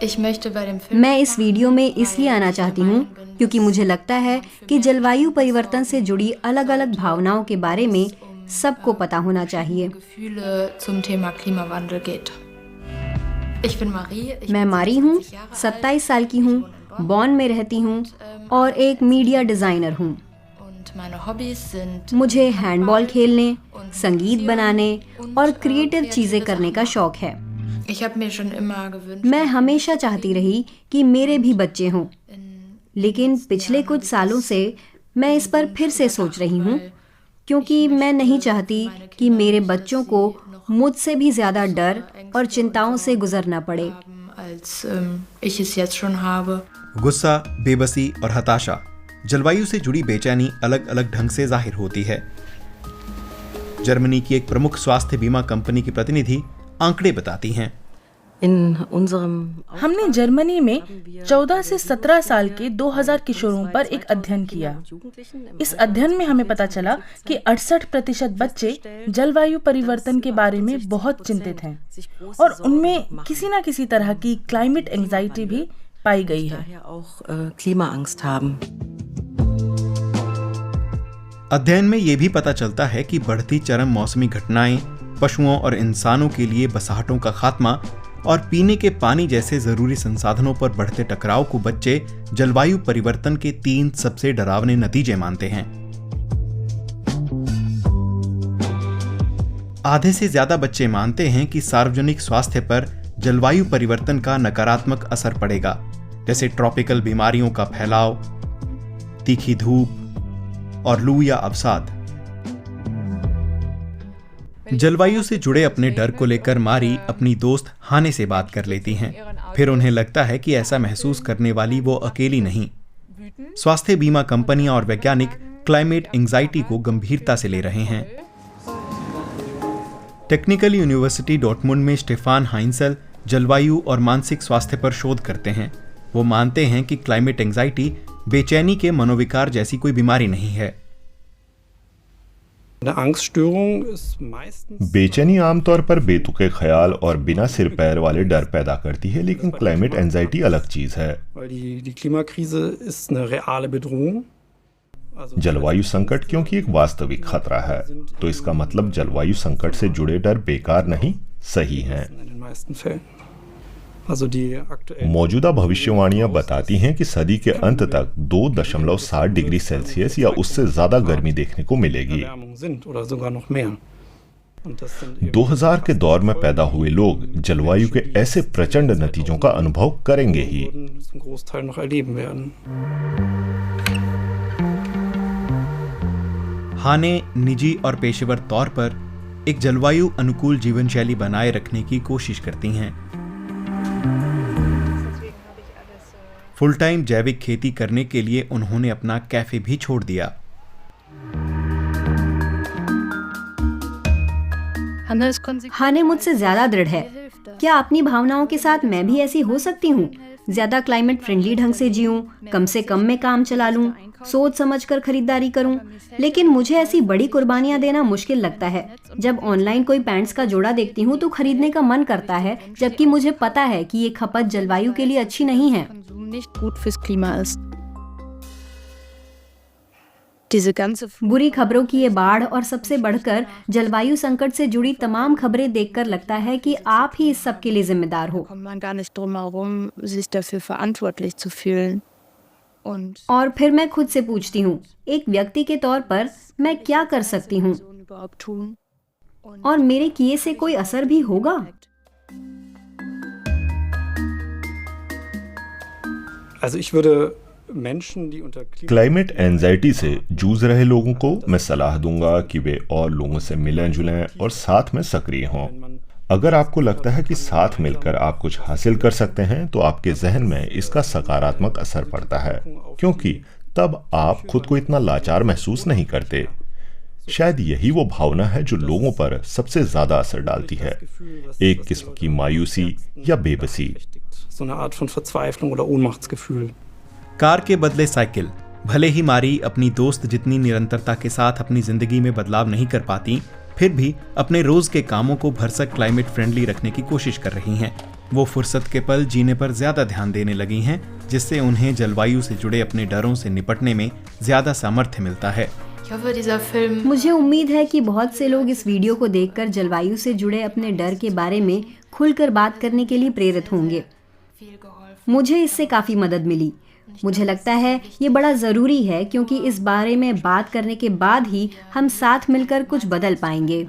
मैं इस वीडियो में इसलिए आना चाहती हूँ क्योंकि मुझे लगता है कि जलवायु परिवर्तन से जुड़ी अलग अलग भावनाओं के बारे में सबको पता होना चाहिए। मैं मारी हूँ, 27 साल की हूँ, बॉन में रहती हूँ और एक मीडिया डिज़ाइनर हूँ। मुझे हैंडबॉल खेलने, संगीत बनाने और क्रिएटिव चीज़ें करने का शौक है। मैं हमेशा चाहती रही कि मेरे भी बच्चे हों, लेकिन पिछले कुछ सालों से मैं इस पर फिर से सोच रही हूँ क्योंकि मैं नहीं चाहती कि मेरे बच्चों को मुझसे भी ज़्यादा डर और चिंताओं से गुजरना पड़े। गुस्सा, बेबसी और हताशा, जलवायु से जुड़ी बेचैनी अलग अलग ढंग से जाहिर होती है। जर्मनी की एक प्रमुख स्वास्थ्य बीमा कंपनी की प्रतिनिधि आंकड़े बताती हैं। हमने जर्मनी में 14 से 17 साल के 2000 किशोरों पर एक अध्ययन किया। इस अध्ययन में हमें पता चला कि 68% बच्चे जलवायु परिवर्तन के बारे में बहुत चिंतित हैं और उनमें किसी न किसी तरह की क्लाइमेट एंजाइटी भी पाई गई है। अध्ययन में ये भी पता चलता है कि बढ़ती चरम मौसमी घटनाएं, पशुओं और इंसानों के लिए बसाहटों का खात्मा और पीने के पानी जैसे जरूरी संसाधनों पर बढ़ते टकराव को बच्चे जलवायु परिवर्तन के 3 सबसे डरावने नतीजे मानते हैं। आधे से ज्यादा बच्चे मानते हैं कि सार्वजनिक स्वास्थ्य पर जलवायु परिवर्तन का नकारात्मक असर पड़ेगा, जैसे ट्रॉपिकल बीमारियों का फैलाव, तीखी धूप और लू या अवसाद। जलवायु से जुड़े अपने डर को लेकर मारी अपनी दोस्त हाने से बात कर लेती हैं। फिर उन्हें लगता है कि ऐसा महसूस करने वाली वो अकेली नहीं। स्वास्थ्य बीमा कंपनियां और वैज्ञानिक क्लाइमेट एंजाइटी को गंभीरता से ले रहे हैं। टेक्निकल यूनिवर्सिटी डॉर्टमुंड में स्टेफान हाइंसल जलवायु और मानसिक स्वास्थ्य पर शोध करते हैं। वो मानते हैं कि क्लाइमेट एंजाइटी बेचैनी के मनोविकार जैसी कोई बीमारी नहीं है। बेचैनी आमतौर पर बेतुके ख्याल और बिना सिर पैर वाले डर पैदा करती है, लेकिन क्लाइमेट एंजाइटी अलग चीज है। जलवायु संकट क्योंकि एक वास्तविक खतरा है, तो इसका मतलब जलवायु संकट से जुड़े डर बेकार नहीं, सही हैं। मौजूदा भविष्यवाणियां बताती हैं कि सदी के अंत तक 2.7 डिग्री सेल्सियस या उससे ज्यादा गर्मी देखने को मिलेगी। 2000 के दौर में पैदा हुए लोग जलवायु के ऐसे प्रचंड नतीजों का अनुभव करेंगे ही। हाने निजी और पेशेवर तौर पर एक जलवायु अनुकूल जीवन शैली बनाए रखने की कोशिश करती हैं। फुल टाइम जैविक खेती करने के लिए उन्होंने अपना कैफे भी छोड़ दिया। हाने मुझसे ज्यादा दृढ़ है। क्या अपनी भावनाओं के साथ मैं भी ऐसी हो सकती हूँ? ज्यादा क्लाइमेट फ्रेंडली ढंग से जीऊं, कम से कम में काम चला लूं, सोच समझकर खरीदारी करूं। लेकिन मुझे ऐसी बड़ी कुर्बानियां देना मुश्किल लगता है। जब ऑनलाइन कोई पैंट्स का जोड़ा देखती हूं तो खरीदने का मन करता है, जबकि मुझे पता है कि ये खपत जलवायु के लिए अच्छी नहीं है। बुरी खबरों की ये बाढ़ और सबसे बढ़कर जलवायु संकट से जुड़ी तमाम खबरें देखकर लगता है कि आप ही इस सब के लिए जिम्मेदार हो। और फिर मैं खुद से पूछती हूँ, एक व्यक्ति के तौर पर मैं क्या कर सकती हूँ और मेरे किए से कोई असर भी होगा? क्लाइमेट एंजाइटी से जूझ रहे लोगों को मैं सलाह दूंगा कि वे और लोगों से मिलें जुलें और साथ में सक्रिय हों। अगर आपको लगता है कि साथ मिलकर आप कुछ हासिल कर सकते हैं, तो आपके जहन में इसका सकारात्मक असर पड़ता है, क्योंकि तब आप खुद को इतना लाचार महसूस नहीं करते। शायद यही वो भावना है जो लोगों पर सबसे ज्यादा असर डालती है, एक किस्म की मायूसी या बेबसी। कार के बदले साइकिल। भले ही मारी अपनी दोस्त जितनी निरंतरता के साथ अपनी जिंदगी में बदलाव नहीं कर पाती, फिर भी अपने रोज के कामों को भरसक क्लाइमेट फ्रेंडली रखने की कोशिश कर रही हैं। वो फुर्सत के पल जीने पर ज्यादा ध्यान देने लगी हैं, जिससे उन्हें जलवायु से जुड़े अपने डरों से निपटने में ज्यादा सामर्थ्य मिलता है। मुझे उम्मीद है कि बहुत से लोग इस वीडियो को देखकर जलवायु से जुड़े अपने डर के बारे में खुलकर बात करने के लिए प्रेरित होंगे। मुझे इससे काफ़ी मदद मिली। मुझे लगता है ये बड़ा ज़रूरी है, क्योंकि इस बारे में बात करने के बाद ही हम साथ मिलकर कुछ बदल पाएंगे।